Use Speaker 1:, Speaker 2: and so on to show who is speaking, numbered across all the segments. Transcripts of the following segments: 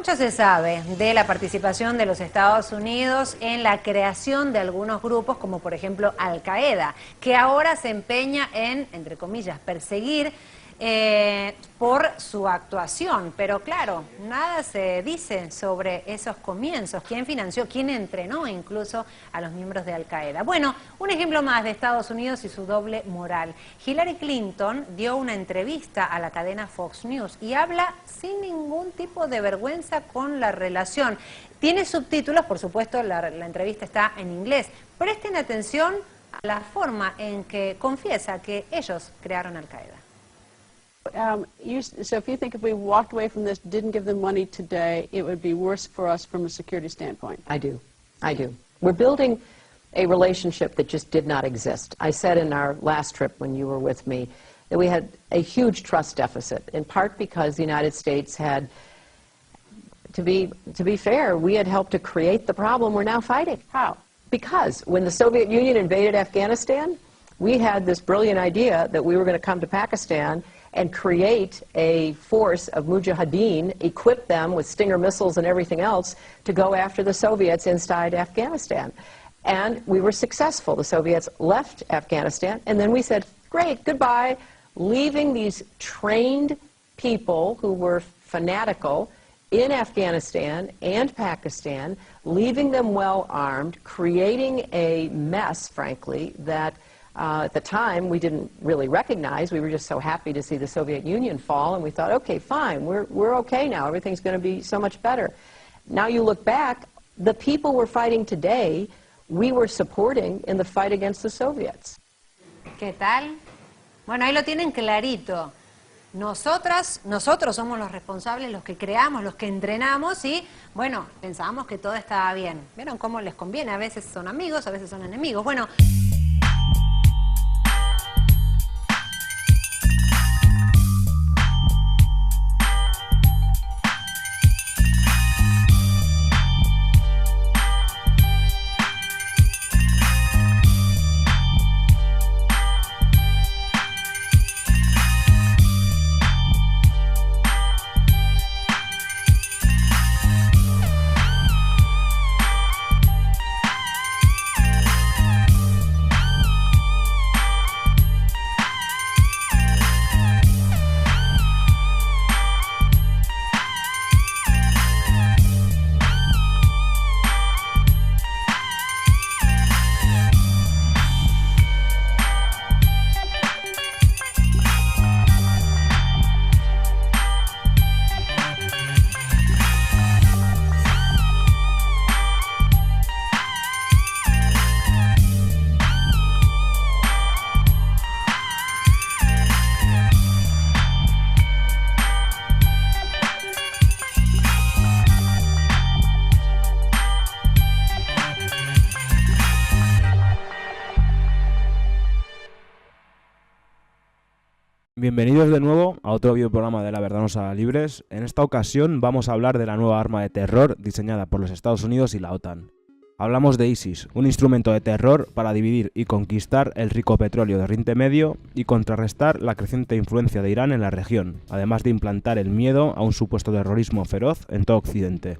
Speaker 1: Mucho se sabe de la participación de los Estados Unidos en la creación de algunos grupos, como por ejemplo Al-Qaeda, que ahora se empeña en, entre comillas, perseguir por su actuación. Pero claro, nada se dice sobre esos comienzos, quién financió, quién entrenó incluso a los miembros de Al-Qaeda. Bueno, un ejemplo más de Estados Unidos y su doble moral. Hillary Clinton dio una entrevista a la cadena Fox News y habla sin ningún tipo de vergüenza con la relación. Tiene subtítulos, por supuesto, la entrevista está en inglés. Presten atención a la forma en que confiesa que ellos crearon Al-Qaeda.
Speaker 2: So if you think if we walked away from this, didn't give them money today, it would be worse for us from a security standpoint.
Speaker 3: I do. We're building a relationship that just did not exist. I said in our last trip when you were with me that we had a huge trust deficit, in part because the United States had, to be fair, we had helped to create the problem we're now fighting.
Speaker 2: How?
Speaker 3: Because when the Soviet Union invaded Afghanistan, we had this brilliant idea that we were going to come to Pakistan and create a force of mujahideen, equip them with Stinger missiles and everything else to go after the Soviets inside Afghanistan. And we were successful. The Soviets left Afghanistan, and then we said, great, goodbye, leaving these trained people who were fanatical in Afghanistan and Pakistan, leaving them well armed, creating a mess, frankly, that at the time, we didn't really recognize. We were just so happy to see the Soviet Union fall, and we thought, okay, fine, we're okay now. Everything's going to be so much better. Now you look back, the people we're fighting today, we were supporting in the fight against the Soviets.
Speaker 1: ¿Qué tal? Bueno, ahí lo tienen clarito. Nosotros somos los responsables, los que creamos, los que entrenamos y, bueno, pensábamos que todo estaba bien. ¿Vieron cómo les conviene? A veces son amigos, a veces son enemigos. Bueno.
Speaker 4: Bienvenidos de nuevo a otro videoprograma de La Verdad Nos Hará Libres. En esta ocasión vamos a hablar de la nueva arma de terror diseñada por los Estados Unidos y la OTAN. Hablamos de ISIS, un instrumento de terror para dividir y conquistar el rico petróleo de Oriente Medio y contrarrestar la creciente influencia de Irán en la región, además de implantar el miedo a un supuesto terrorismo feroz en todo Occidente.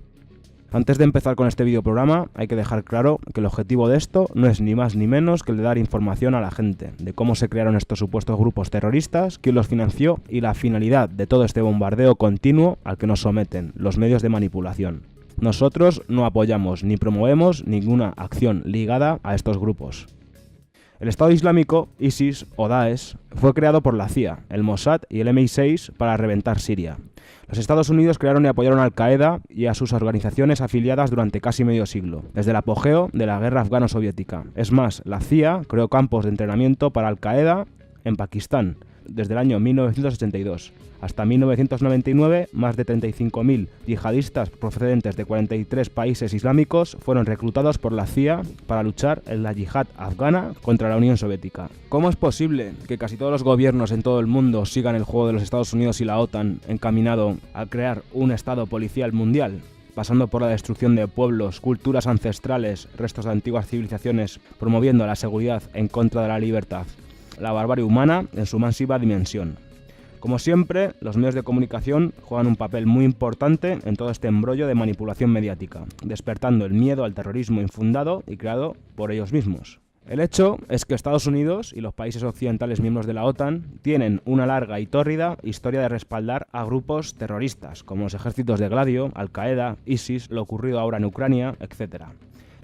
Speaker 4: Antes de empezar con este videoprograma, hay que dejar claro que el objetivo de esto no es ni más ni menos que el de dar información a la gente de cómo se crearon estos supuestos grupos terroristas, quién los financió y la finalidad de todo este bombardeo continuo al que nos someten los medios de manipulación. Nosotros no apoyamos ni promovemos ninguna acción ligada a estos grupos. El Estado Islámico, ISIS o Daesh, fue creado por la CIA, el Mossad y el MI6 para reventar Siria. Los Estados Unidos crearon y apoyaron a Al-Qaeda y a sus organizaciones afiliadas durante casi medio siglo, desde el apogeo de la guerra afgano-soviética. Es más, la CIA creó campos de entrenamiento para Al-Qaeda en Pakistán, desde el año 1982. Hasta 1999, más de 35.000 yihadistas procedentes de 43 países islámicos fueron reclutados por la CIA para luchar en la yihad afgana contra la Unión Soviética. ¿Cómo es posible que casi todos los gobiernos en todo el mundo sigan el juego de los Estados Unidos y la OTAN encaminado a crear un estado policial mundial? Pasando por la destrucción de pueblos, culturas ancestrales, restos de antiguas civilizaciones, promoviendo la seguridad en contra de la libertad, la barbarie humana en su máxima dimensión. Como siempre, los medios de comunicación juegan un papel muy importante en todo este embrollo de manipulación mediática, despertando el miedo al terrorismo infundado y creado por ellos mismos. El hecho es que Estados Unidos y los países occidentales miembros de la OTAN tienen una larga y tórrida historia de respaldar a grupos terroristas, como los ejércitos de Gladio, Al-Qaeda, ISIS, lo ocurrido ahora en Ucrania, etc.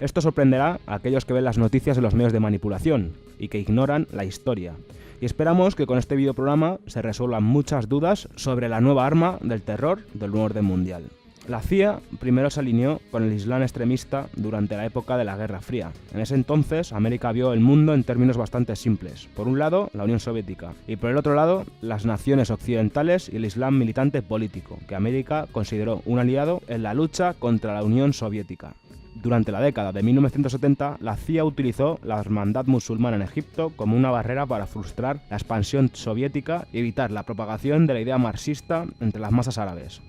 Speaker 4: Esto sorprenderá a aquellos que ven las noticias en los medios de manipulación y que ignoran la historia. Y esperamos que con este videoprograma se resuelvan muchas dudas sobre la nueva arma del terror del nuevo orden mundial. La CIA primero se alineó con el Islam extremista durante la época de la Guerra Fría. En ese entonces, América vio el mundo en términos bastante simples. Por un lado, la Unión Soviética, y por el otro lado, las naciones occidentales y el Islam militante político, que América consideró un aliado en la lucha contra la Unión Soviética. Durante la década de 1970, la CIA utilizó la Hermandad Musulmana en Egipto como una barrera para frustrar la expansión soviética y evitar la propagación de la idea marxista entre las masas árabes.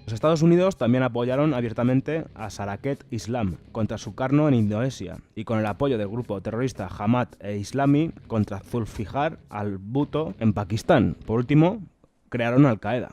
Speaker 4: Los Estados Unidos también apoyaron abiertamente a Saraket Islam contra Sukarno en Indonesia y con el apoyo del grupo terrorista Jamaat e Islami contra Zulfikar al-Bhutto en Pakistán. Por último, crearon Al-Qaeda.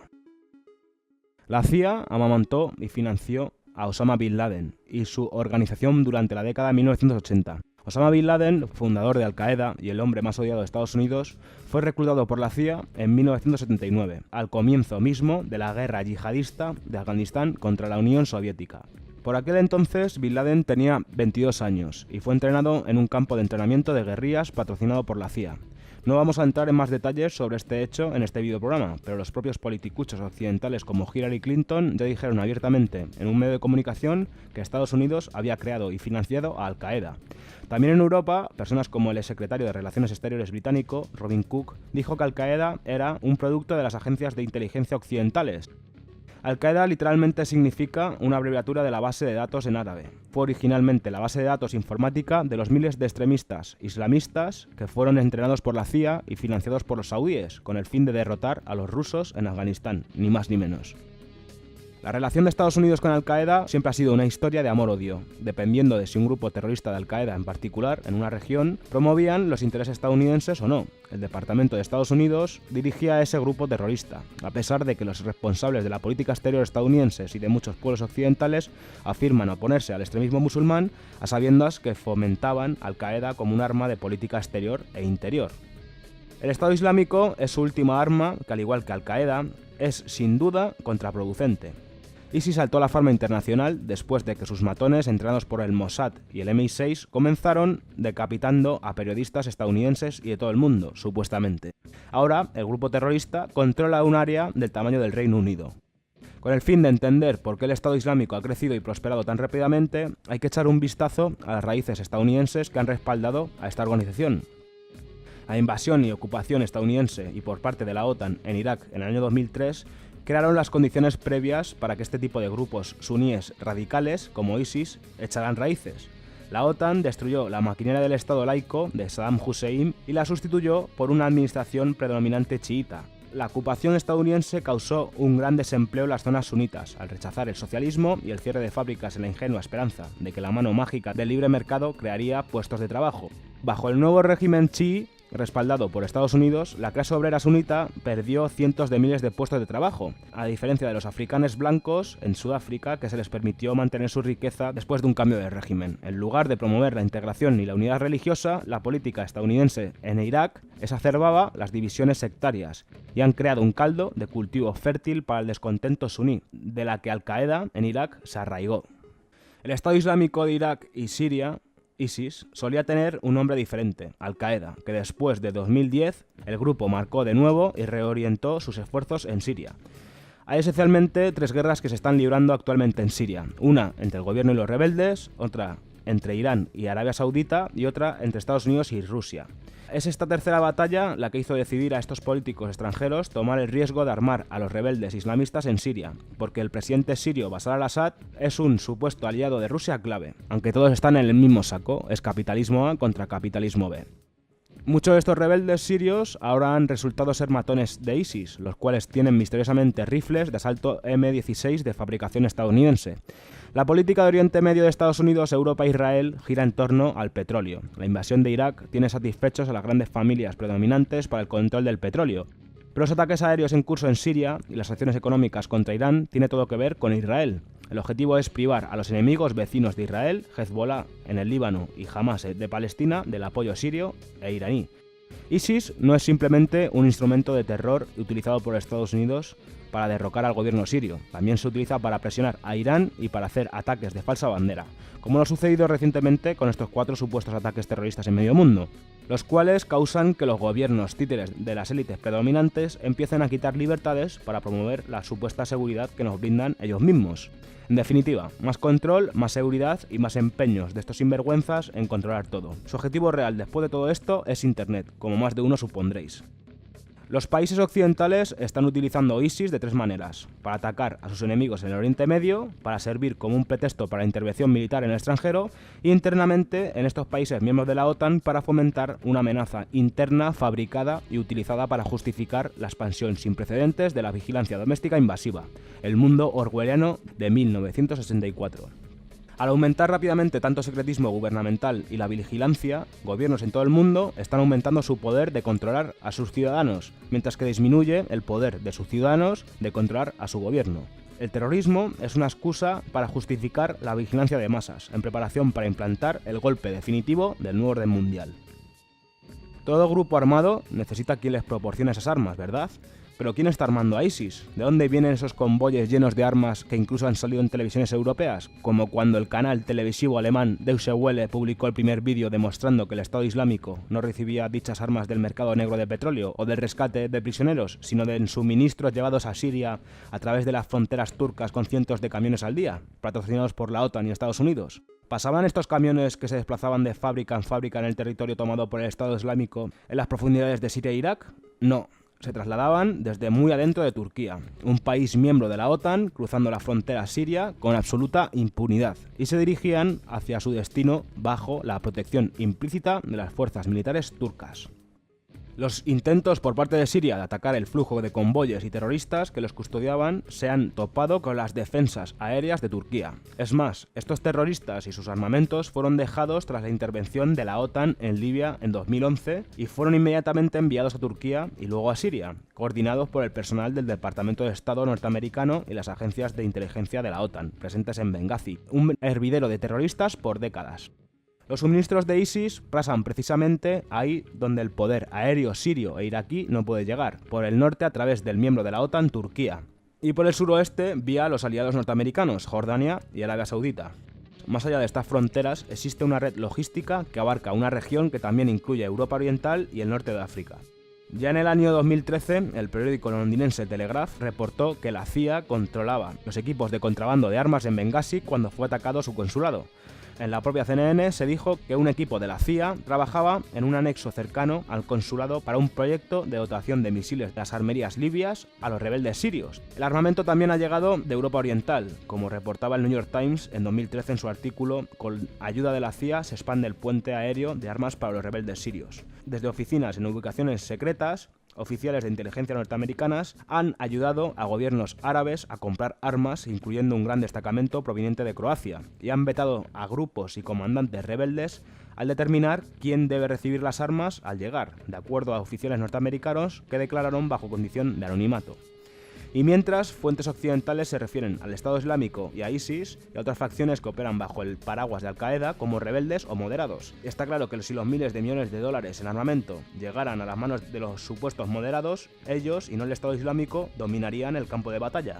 Speaker 4: La CIA amamantó y financió a Osama Bin Laden y su organización durante la década de 1980. Osama Bin Laden, fundador de Al-Qaeda y el hombre más odiado de Estados Unidos, fue reclutado por la CIA en 1979, al comienzo mismo de la guerra yihadista de Afganistán contra la Unión Soviética. Por aquel entonces, Bin Laden tenía 22 años y fue entrenado en un campo de entrenamiento de guerrillas patrocinado por la CIA. No vamos a entrar en más detalles sobre este hecho en este videoprograma, pero los propios politicuchos occidentales como Hillary Clinton ya dijeron abiertamente en un medio de comunicación que Estados Unidos había creado y financiado a Al-Qaeda. También en Europa, personas como el exsecretario de Relaciones Exteriores británico, Robin Cook, dijo que Al-Qaeda era un producto de las agencias de inteligencia occidentales. Al-Qaeda literalmente significa una abreviatura de la base de datos en árabe. Fue originalmente la base de datos informática de los miles de extremistas islamistas que fueron entrenados por la CIA y financiados por los saudíes, con el fin de derrotar a los rusos en Afganistán, ni más ni menos. La relación de Estados Unidos con Al-Qaeda siempre ha sido una historia de amor-odio, dependiendo de si un grupo terrorista de Al-Qaeda en particular, en una región, promovían los intereses estadounidenses o no. El Departamento de Estados Unidos dirigía a ese grupo terrorista, a pesar de que los responsables de la política exterior estadounidenses y de muchos pueblos occidentales afirman oponerse al extremismo musulmán a sabiendas que fomentaban Al-Qaeda como un arma de política exterior e interior. El Estado Islámico es su última arma, que al igual que Al-Qaeda, es sin duda contraproducente. ISIS saltó a la fama internacional después de que sus matones, entrenados por el Mossad y el MI6, comenzaron decapitando a periodistas estadounidenses y de todo el mundo, supuestamente. Ahora, el grupo terrorista controla un área del tamaño del Reino Unido. Con el fin de entender por qué el Estado Islámico ha crecido y prosperado tan rápidamente, hay que echar un vistazo a las raíces estadounidenses que han respaldado a esta organización. La invasión y ocupación estadounidense y por parte de la OTAN en Irak en el año 2003 crearon las condiciones previas para que este tipo de grupos suníes radicales, como ISIS, echaran raíces. La OTAN destruyó la maquinaria del Estado laico de Saddam Hussein y la sustituyó por una administración predominante chiita. La ocupación estadounidense causó un gran desempleo en las zonas sunitas, al rechazar el socialismo y el cierre de fábricas en la ingenua esperanza de que la mano mágica del libre mercado crearía puestos de trabajo. Bajo el nuevo régimen chií, respaldado por Estados Unidos, la clase obrera sunita perdió cientos de miles de puestos de trabajo, a diferencia de los africanos blancos en Sudáfrica, que se les permitió mantener su riqueza después de un cambio de régimen. En lugar de promover la integración y la unidad religiosa, la política estadounidense en Irak exacerbaba las divisiones sectarias y han creado un caldo de cultivo fértil para el descontento suní, de la que Al-Qaeda en Irak se arraigó. El Estado Islámico de Irak y Siria, ISIS, solía tener un nombre diferente, Al-Qaeda, que después de 2010 el grupo marcó de nuevo y reorientó sus esfuerzos en Siria. Hay esencialmente tres guerras que se están librando actualmente en Siria, una entre el gobierno y los rebeldes, otra entre Irán y Arabia Saudita y otra entre Estados Unidos y Rusia. Es esta tercera batalla la que hizo decidir a estos políticos extranjeros tomar el riesgo de armar a los rebeldes islamistas en Siria, porque el presidente sirio Bashar al-Assad es un supuesto aliado de Rusia clave, aunque todos están en el mismo saco, es capitalismo A contra capitalismo B. Muchos de estos rebeldes sirios ahora han resultado ser matones de ISIS, los cuales tienen misteriosamente rifles de asalto M16 de fabricación estadounidense. La política de Oriente Medio de Estados Unidos, Europa e Israel gira en torno al petróleo. La invasión de Irak tiene satisfechos a las grandes familias predominantes para el control del petróleo. Pero los ataques aéreos en curso en Siria y las acciones económicas contra Irán tiene todo que ver con Israel. El objetivo es privar a los enemigos vecinos de Israel, Hezbollah en el Líbano y Hamas de Palestina, del apoyo sirio e iraní. ISIS no es simplemente un instrumento de terror utilizado por Estados Unidos para derrocar al gobierno sirio. También se utiliza para presionar a Irán y para hacer ataques de falsa bandera, como lo ha sucedido recientemente con estos 4 supuestos ataques terroristas en medio mundo, los cuales causan que los gobiernos títeres de las élites predominantes empiecen a quitar libertades para promover la supuesta seguridad que nos brindan ellos mismos. En definitiva, más control, más seguridad y más empeños de estos sinvergüenzas en controlar todo. Su objetivo real después de todo esto es Internet, como más de uno supondréis. Los países occidentales están utilizando ISIS de 3 maneras: para atacar a sus enemigos en el Oriente Medio, para servir como un pretexto para intervención militar en el extranjero y internamente en estos países miembros de la OTAN para fomentar una amenaza interna fabricada y utilizada para justificar la expansión sin precedentes de la vigilancia doméstica invasiva, el mundo orwelliano de 1964. Al aumentar rápidamente tanto secretismo gubernamental y la vigilancia, gobiernos en todo el mundo están aumentando su poder de controlar a sus ciudadanos, mientras que disminuye el poder de sus ciudadanos de controlar a su gobierno. El terrorismo es una excusa para justificar la vigilancia de masas, en preparación para implantar el golpe definitivo del nuevo orden mundial. Todo grupo armado necesita quien les proporcione esas armas, ¿verdad? ¿Pero quién está armando a ISIS? ¿De dónde vienen esos convoyes llenos de armas que incluso han salido en televisiones europeas? Como cuando el canal televisivo alemán Deutsche Welle publicó el primer vídeo demostrando que el Estado Islámico no recibía dichas armas del mercado negro de petróleo o del rescate de prisioneros, sino de suministros llevados a Siria a través de las fronteras turcas con cientos de camiones al día, patrocinados por la OTAN y Estados Unidos. ¿Pasaban estos camiones que se desplazaban de fábrica en fábrica en el territorio tomado por el Estado Islámico en las profundidades de Siria e Irak? No. Se trasladaban desde muy adentro de Turquía, un país miembro de la OTAN, cruzando la frontera siria con absoluta impunidad, y se dirigían hacia su destino bajo la protección implícita de las fuerzas militares turcas. Los intentos por parte de Siria de atacar el flujo de convoyes y terroristas que los custodiaban se han topado con las defensas aéreas de Turquía. Es más, estos terroristas y sus armamentos fueron dejados tras la intervención de la OTAN en Libia en 2011 y fueron inmediatamente enviados a Turquía y luego a Siria, coordinados por el personal del Departamento de Estado norteamericano y las agencias de inteligencia de la OTAN, presentes en Benghazi, un hervidero de terroristas por décadas. Los suministros de ISIS pasan precisamente ahí donde el poder aéreo sirio e iraquí no puede llegar, por el norte a través del miembro de la OTAN, Turquía, y por el suroeste vía los aliados norteamericanos, Jordania y Arabia Saudita. Más allá de estas fronteras existe una red logística que abarca una región que también incluye Europa Oriental y el norte de África. Ya en el año 2013, el periódico londinense Telegraph reportó que la CIA controlaba los equipos de contrabando de armas en Benghazi cuando fue atacado su consulado. En la propia CNN se dijo que un equipo de la CIA trabajaba en un anexo cercano al consulado para un proyecto de dotación de misiles de las armerías libias a los rebeldes sirios. El armamento también ha llegado de Europa Oriental, como reportaba el New York Times en 2013 en su artículo "Con ayuda de la CIA se expande el puente aéreo de armas para los rebeldes sirios". Desde oficinas en ubicaciones secretas, oficiales de inteligencia norteamericanas han ayudado a gobiernos árabes a comprar armas, incluyendo un gran destacamento proveniente de Croacia, y han vetado a grupos y comandantes rebeldes al determinar quién debe recibir las armas al llegar, de acuerdo a oficiales norteamericanos que declararon bajo condición de anonimato. Y mientras, fuentes occidentales se refieren al Estado Islámico y a ISIS y a otras facciones que operan bajo el paraguas de Al-Qaeda como rebeldes o moderados. Está claro que si los miles de millones de dólares en armamento llegaran a las manos de los supuestos moderados, ellos, y no el Estado Islámico, dominarían el campo de batalla.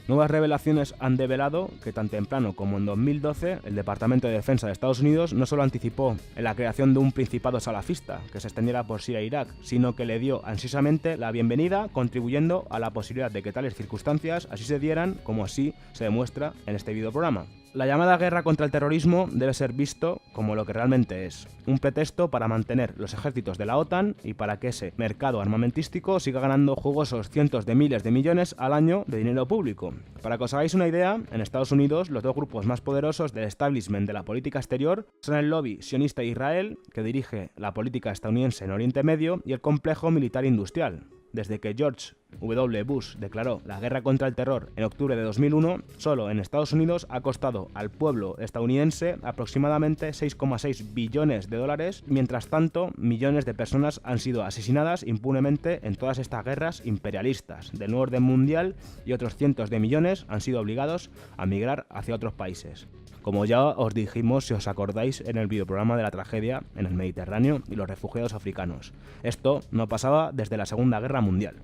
Speaker 4: Nuevas revelaciones han develado que tan temprano como en 2012, el Departamento de Defensa de Estados Unidos no solo anticipó en la creación de un principado salafista que se extendiera por Siria e Irak, sino que le dio ansiosamente la bienvenida, contribuyendo a la posibilidad de que tales circunstancias así se dieran, como así se demuestra en este videoprograma. La llamada guerra contra el terrorismo debe ser visto como lo que realmente es, un pretexto para mantener los ejércitos de la OTAN y para que ese mercado armamentístico siga ganando jugosos cientos de miles de millones al año de dinero público. Para que os hagáis una idea, en Estados Unidos los dos grupos más poderosos del establishment de la política exterior son el lobby sionista Israel, que dirige la política estadounidense en Oriente Medio, y el complejo militar industrial. Desde que George W. Bush declaró la guerra contra el terror en octubre de 2001, solo en Estados Unidos ha costado al pueblo estadounidense aproximadamente 6,6 billones de dólares. Mientras tanto, millones de personas han sido asesinadas impunemente en todas estas guerras imperialistas del nuevo orden mundial y otros cientos de millones han sido obligados a migrar hacia otros países. Como ya os dijimos, si os acordáis, en el videoprograma de la tragedia en el Mediterráneo y los refugiados africanos. Esto no pasaba desde la Segunda Guerra Mundial.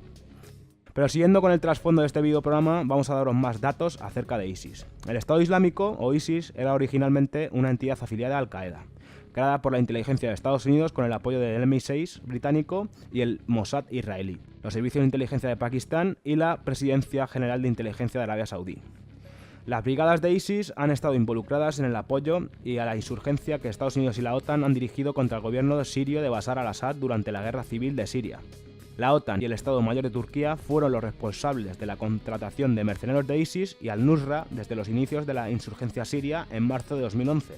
Speaker 4: Pero siguiendo con el trasfondo de este videoprograma, vamos a daros más datos acerca de ISIS. El Estado Islámico, o ISIS, era originalmente una entidad afiliada a Al-Qaeda, creada por la inteligencia de Estados Unidos con el apoyo del MI6 británico y el Mossad israelí, los servicios de inteligencia de Pakistán y la Presidencia General de Inteligencia de Arabia Saudí. Las brigadas de ISIS han estado involucradas en el apoyo y a la insurgencia que Estados Unidos y la OTAN han dirigido contra el gobierno sirio de Bashar al-Assad durante la guerra civil de Siria. La OTAN y el Estado Mayor de Turquía fueron los responsables de la contratación de mercenarios de ISIS y al-Nusra desde los inicios de la insurgencia siria en marzo de 2011.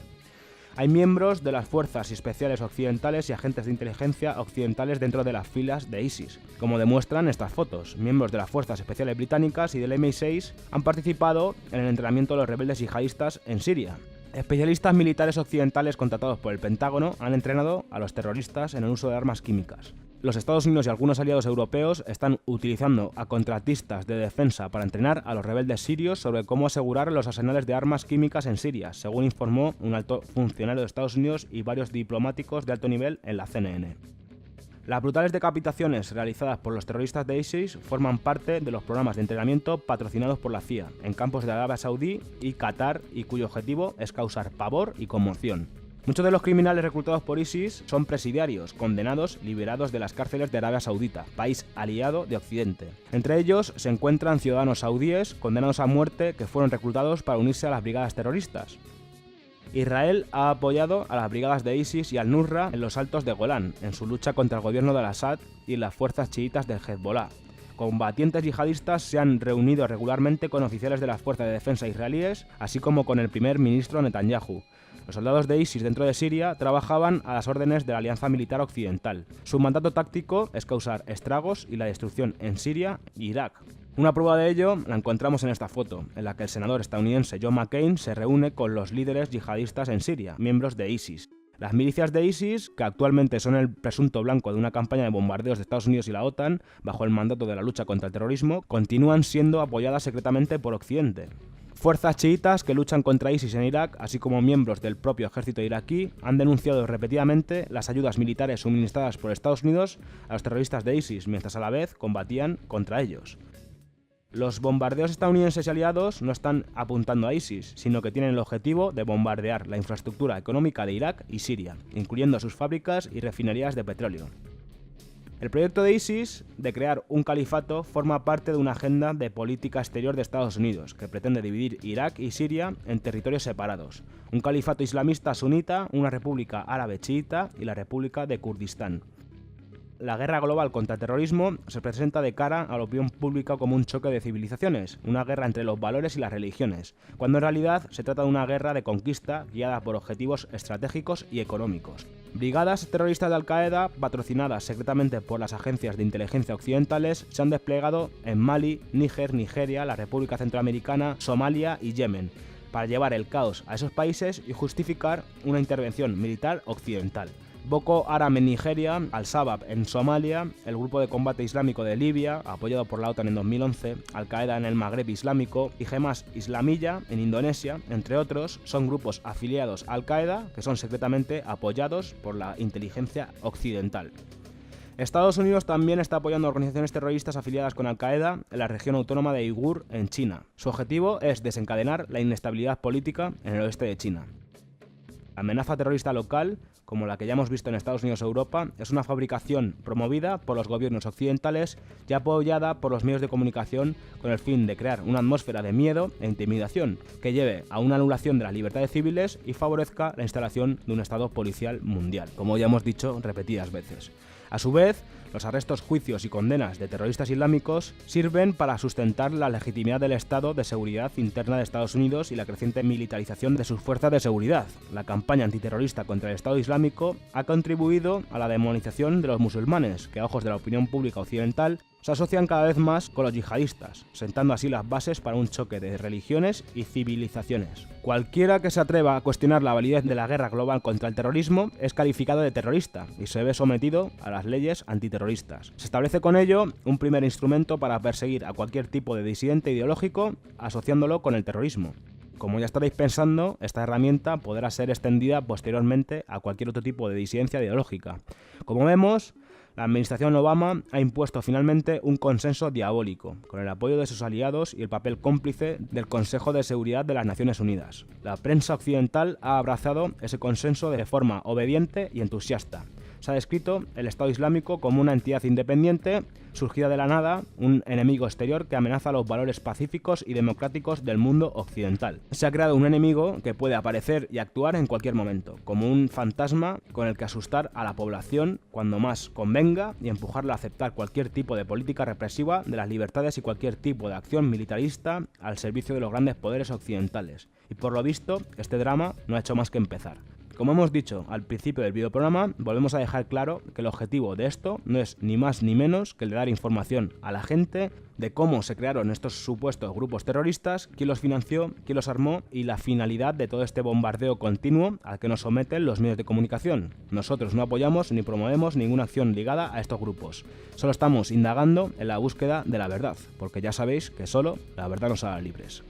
Speaker 4: Hay miembros de las fuerzas especiales occidentales y agentes de inteligencia occidentales dentro de las filas de ISIS. Como demuestran estas fotos, miembros de las fuerzas especiales británicas y del MI6 han participado en el entrenamiento de los rebeldes yihadistas en Siria. Especialistas militares occidentales contratados por el Pentágono han entrenado a los terroristas en el uso de armas químicas. Los Estados Unidos y algunos aliados europeos están utilizando a contratistas de defensa para entrenar a los rebeldes sirios sobre cómo asegurar los arsenales de armas químicas en Siria, según informó un alto funcionario de Estados Unidos y varios diplomáticos de alto nivel en la CNN. Las brutales decapitaciones realizadas por los terroristas de ISIS forman parte de los programas de entrenamiento patrocinados por la CIA en campos de Arabia Saudí y Qatar y cuyo objetivo es causar pavor y conmoción. Muchos de los criminales reclutados por ISIS son presidiarios, condenados, liberados de las cárceles de Arabia Saudita, país aliado de Occidente. Entre ellos se encuentran ciudadanos saudíes condenados a muerte que fueron reclutados para unirse a las brigadas terroristas. Israel ha apoyado a las brigadas de ISIS y al-Nusra en los altos de Golán, en su lucha contra el gobierno de al-Assad y las fuerzas chiitas del Hezbollah. Combatientes yihadistas se han reunido regularmente con oficiales de las fuerzas de defensa israelíes, así como con el primer ministro Netanyahu. Los soldados de ISIS dentro de Siria trabajaban a las órdenes de la Alianza Militar Occidental. Su mandato táctico es causar estragos y la destrucción en Siria e Irak. Una prueba de ello la encontramos en esta foto, en la que el senador estadounidense John McCain se reúne con los líderes yihadistas en Siria, miembros de ISIS. Las milicias de ISIS, que actualmente son el presunto blanco de una campaña de bombardeos de Estados Unidos y la OTAN, bajo el mandato de la lucha contra el terrorismo, continúan siendo apoyadas secretamente por Occidente. Fuerzas chiitas que luchan contra ISIS en Irak, así como miembros del propio ejército iraquí, han denunciado repetidamente las ayudas militares suministradas por Estados Unidos a los terroristas de ISIS, mientras a la vez combatían contra ellos. Los bombardeos estadounidenses y aliados no están apuntando a ISIS, sino que tienen el objetivo de bombardear la infraestructura económica de Irak y Siria, incluyendo sus fábricas y refinerías de petróleo. El proyecto de ISIS de crear un califato forma parte de una agenda de política exterior de Estados Unidos que pretende dividir Irak y Siria en territorios separados, un califato islamista sunita, una república árabe chiita y la república de Kurdistán. La guerra global contra el terrorismo se presenta de cara a la opinión pública como un choque de civilizaciones, una guerra entre los valores y las religiones, cuando en realidad se trata de una guerra de conquista guiada por objetivos estratégicos y económicos. Brigadas terroristas de Al-Qaeda, patrocinadas secretamente por las agencias de inteligencia occidentales, se han desplegado en Mali, Níger, Nigeria, la República Centroamericana, Somalia y Yemen, para llevar el caos a esos países y justificar una intervención militar occidental. Boko Haram en Nigeria, Al-Shabaab en Somalia, el grupo de combate islámico de Libia, apoyado por la OTAN en 2011, Al-Qaeda en el Magreb islámico y Jemaah Islamiyah en Indonesia, entre otros, son grupos afiliados a Al-Qaeda que son secretamente apoyados por la inteligencia occidental. Estados Unidos también está apoyando a organizaciones terroristas afiliadas con Al-Qaeda en la región autónoma de Uigur, en China. Su objetivo es desencadenar la inestabilidad política en el oeste de China. La amenaza terrorista local, como la que ya hemos visto en Estados Unidos o Europa, es una fabricación promovida por los gobiernos occidentales y apoyada por los medios de comunicación con el fin de crear una atmósfera de miedo e intimidación que lleve a una anulación de las libertades civiles y favorezca la instalación de un estado policial mundial, como ya hemos dicho repetidas veces. A su vez, los arrestos, juicios y condenas de terroristas islámicos sirven para sustentar la legitimidad del Estado de seguridad interna de Estados Unidos y la creciente militarización de sus fuerzas de seguridad. La campaña antiterrorista contra el Estado Islámico ha contribuido a la demonización de los musulmanes, que a ojos de la opinión pública occidental se asocian cada vez más con los yihadistas, sentando así las bases para un choque de religiones y civilizaciones. Cualquiera que se atreva a cuestionar la validez de la guerra global contra el terrorismo es calificado de terrorista y se ve sometido a las leyes antiterroristas. Se establece con ello un primer instrumento para perseguir a cualquier tipo de disidente ideológico asociándolo con el terrorismo. Como ya estaréis pensando, esta herramienta podrá ser extendida posteriormente a cualquier otro tipo de disidencia ideológica. Como vemos, la administración Obama ha impuesto finalmente un consenso diabólico, con el apoyo de sus aliados y el papel cómplice del Consejo de Seguridad de las Naciones Unidas. La prensa occidental ha abrazado ese consenso de forma obediente y entusiasta. Se ha descrito el Estado Islámico como una entidad independiente, surgida de la nada, un enemigo exterior que amenaza los valores pacíficos y democráticos del mundo occidental. Se ha creado un enemigo que puede aparecer y actuar en cualquier momento, como un fantasma con el que asustar a la población cuando más convenga y empujarla a aceptar cualquier tipo de política represiva de las libertades y cualquier tipo de acción militarista al servicio de los grandes poderes occidentales. Y por lo visto, este drama no ha hecho más que empezar. Como hemos dicho al principio del videoprograma, volvemos a dejar claro que el objetivo de esto no es ni más ni menos que el de dar información a la gente de cómo se crearon estos supuestos grupos terroristas, quién los financió, quién los armó y la finalidad de todo este bombardeo continuo al que nos someten los medios de comunicación. Nosotros no apoyamos ni promovemos ninguna acción ligada a estos grupos. Solo estamos indagando en la búsqueda de la verdad, porque ya sabéis que solo la verdad nos hará libres.